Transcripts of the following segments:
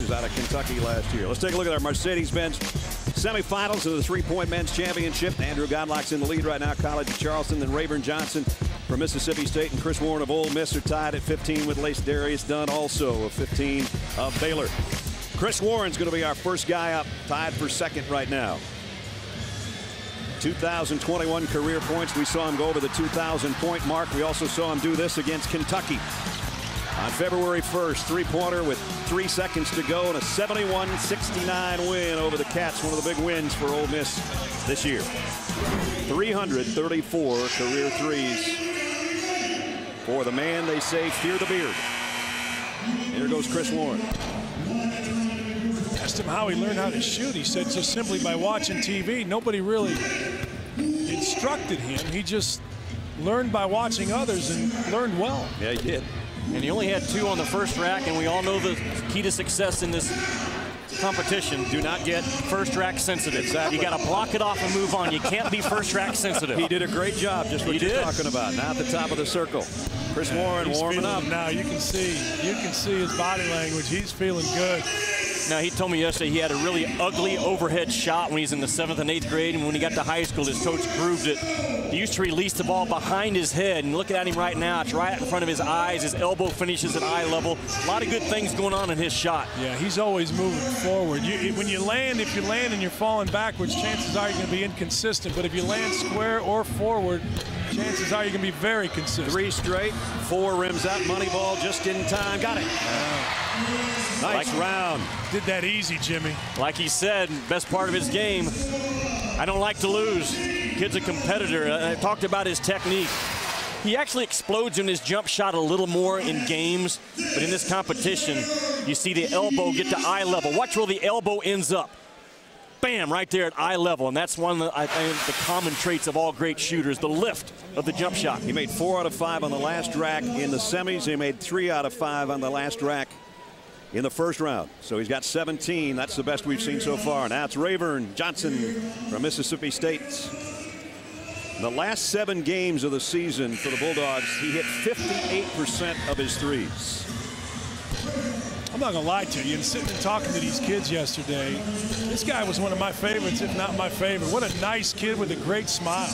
seniors out of Kentucky last year. Let's take a look at our Mercedes-Benz semifinals of the three-point men's championship. Andrew Godlock's in the lead right now, College of Charleston. Then Rayburn Johnson from Mississippi State and Chris Warren of Ole Miss are tied at 15 with Lace Darius Dunn also of 15 of Baylor. Chris Warren's going to be our first guy up, tied for second right now. 2021 career points. We saw him go over the 2,000-point mark. We also saw him do this against Kentucky on February 1st. Three-pointer with 3 seconds to go and a 71-69 win over the Cats. One of the big wins for Ole Miss this year. 334 career threes for the man they say fear the beard. Here goes Chris Warren. Asked him how he learned how to shoot. He said just simply by watching TV. Nobody really instructed him. He just learned by watching others and learned well. Yeah, he did. And he only had 2 on the first rack, and we all know the key to success in this competition: do not get first rack sensitive. Exactly. You got to block it off and move on. You can't be first rack sensitive. He did a great job, just what you're talking about. Now at the top of the circle. Chris Warren warming up. Now you can see his body language. He's feeling good. Now, he told me yesterday he had a really ugly overhead shot when he's in the 7th and 8th grade, and when he got to high school, his coach proved it. He used to release the ball behind his head, and looking at him right now, it's right in front of his eyes. His elbow finishes at eye level. A lot of good things going on in his shot. Yeah, he's always moving forward. When you land, if you land and you're falling backwards, chances are you're going to be inconsistent. But if you land square or forward, chances are you're going to be very consistent. 3 straight, 4 rims out, money ball just in time. Got it. Nice round. Did that easy, Jimmy. Like he said, best part of his game, I don't like to lose. Kid's a competitor. I talked about his technique. He actually explodes in his jump shot a little more in games, but in this competition, you see the elbow get to eye level. Watch where the elbow ends up. Bam, right there at eye level, and that's one of the, I think, the common traits of all great shooters, the lift of the jump shot. He made 4 out of 5 on the last rack in the semis. He made 3 out of 5 on the last rack in the first round. So he's got 17. That's the best we've seen so far. Now it's Rayburn Johnson from Mississippi State. In the last 7 games of the season for the Bulldogs, he hit 58% of his threes. I'm not going to lie to you. And sitting and talking to these kids yesterday, this guy was one of my favorites, if not my favorite. What a nice kid with a great smile.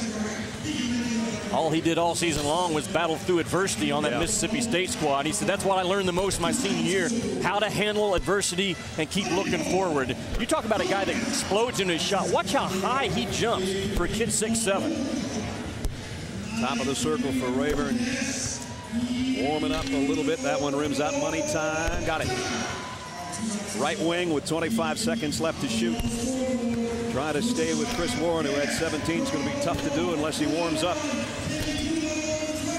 All he did all season long was battle through adversity on that Mississippi State squad. He said, that's what I learned the most my senior year, how to handle adversity and keep looking forward. You talk about a guy that explodes in his shot. Watch how high he jumps for a kid 6'7". Top of the circle for Rayburn. Warming up a little bit. That one rims out, money time. Got it. Right wing with 25 seconds left to shoot. Try to stay with Chris Warren, who had 17. It's going to be tough to do unless he warms up.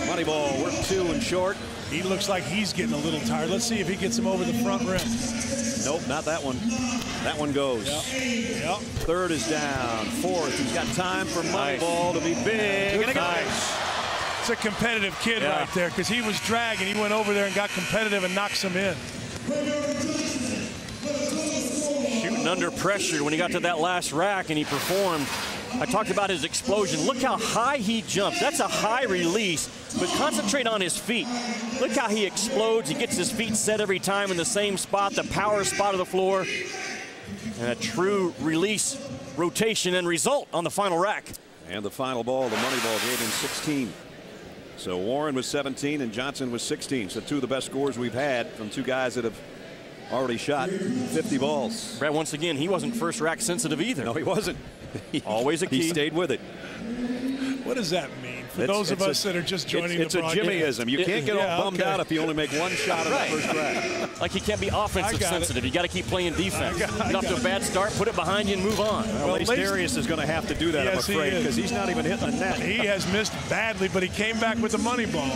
Money ball, work 2 and short. He looks like he's getting a little tired. Let's see if he gets him over the front rim. Nope, not that one. That one goes. Yep. Third is down. Fourth, he's got time for money ball to be big. And nice. It's a competitive kid right there, because he was dragging. He went over there and got competitive and knocks him in. Shooting under pressure when he got to that last rack and he performed. I talked about his explosion. Look how high he jumps. That's a high release, but concentrate on his feet. Look how he explodes. He gets his feet set every time in the same spot, the power spot of the floor. And a true release, rotation, and result on the final rack. And the final ball, the money ball, gave him 16. So Warren was 17 and Johnson was 16. So 2 of the best scores we've had from 2 guys that have already shot 50 balls. Brad, once again, he wasn't first rack sensitive either. No, he wasn't. Always a key. He stayed with it. What does that mean for those of us that are just joining the broadcast? It's a Jimmyism. You can't get all bummed out if you only make 1 shot in the first rack. Like he can't be offensive sensitive. You got to keep playing defense. Get off to a bad start, put it behind you, and move on. Well, Lace Darius is going to have to do that, I'm afraid, because he's not even hitting the net. He has missed badly, but he came back with the money ball.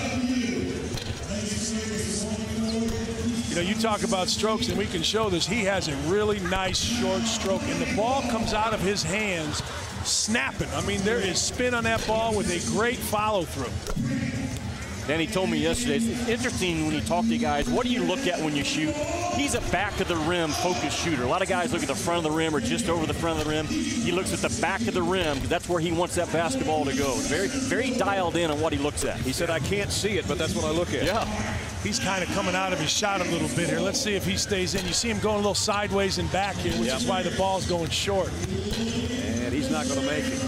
You know, you talk about strokes, and we can show this. He has a really nice short stroke, and the ball comes out of his hands snapping. I mean, there is spin on that ball with a great follow-through. Danny told me yesterday, it's interesting when you talk to guys, what do you look at when you shoot? He's a back of the rim focused shooter. A lot of guys look at the front of the rim or just over the front of the rim. He looks at the back of the rim because that's where he wants that basketball to go. Very, very dialed in on what he looks at. He said, I can't see it, but that's what I look at. Yeah. he's kind of coming out of his shot a little bit here. Let's see if he stays in. You see him going a little sideways and back here, which is why the ball's going short. And he's not going to make it.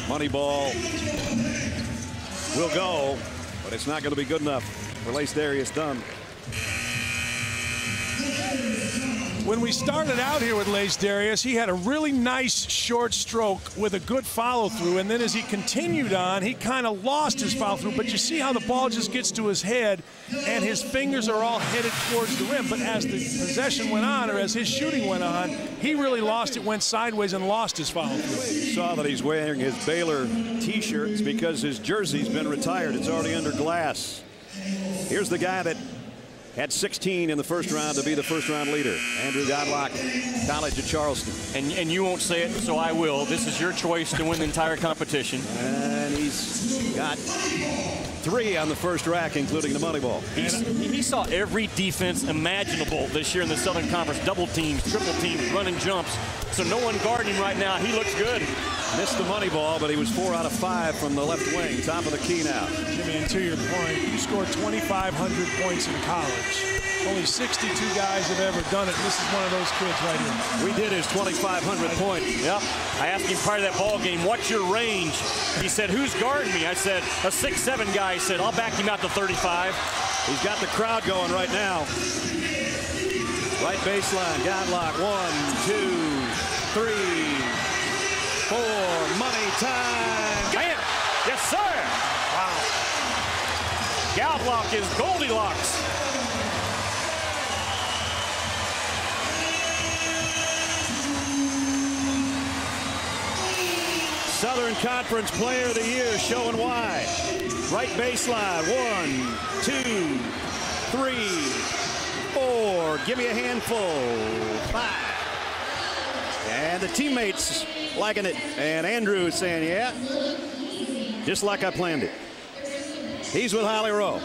Money ball will go, but it's not going to be good enough for Lace-Darius Dunn. When we started out here with Lace-Darius, he had a really nice short stroke with a good follow-through, and then as he continued on, he kind of lost his follow-through, but you see how the ball just gets to his head, and his fingers are all headed towards the rim, but as the possession went on, or as his shooting went on, he really lost it, went sideways, and lost his follow-through. You saw that he's wearing his Baylor t-shirt because his jersey's been retired. It's already under glass. Here's the guy that had 16 in the first round to be the first-round leader. Andrew Godlock, College of Charleston. And you won't say it, so I will. This is your choice to win the entire competition. And he's got 3 on the first rack, including the money ball. He saw every defense imaginable this year in the Southern Conference. Double teams, triple teams, running jumps. So no one guarding him right now. He looks good. Missed the money ball, but he was 4 out of 5 from the left wing. Top of the key now. Jimmy, and to your point, you scored 2,500 points in college. Only 62 guys have ever done it. This is one of those kids right here. We did his 2,500 point. Yep. I asked him prior to that ball game, what's your range? He said, who's guarding me? I said, a 6'7" guy. He said, I'll back him out to 35. He's got the crowd going right now. Right baseline, Godlock, 1, 2, 3, 4, money time. Bam! Yes, sir! Wow. Godlock is Goldilocks. Southern Conference Player of the Year showing why. Right baseline, 1, 2, 3, 4. Give me a handful. 5. And the teammates liking it. And Andrew is saying, yeah, just like I planned it. He's with Holly Rowe.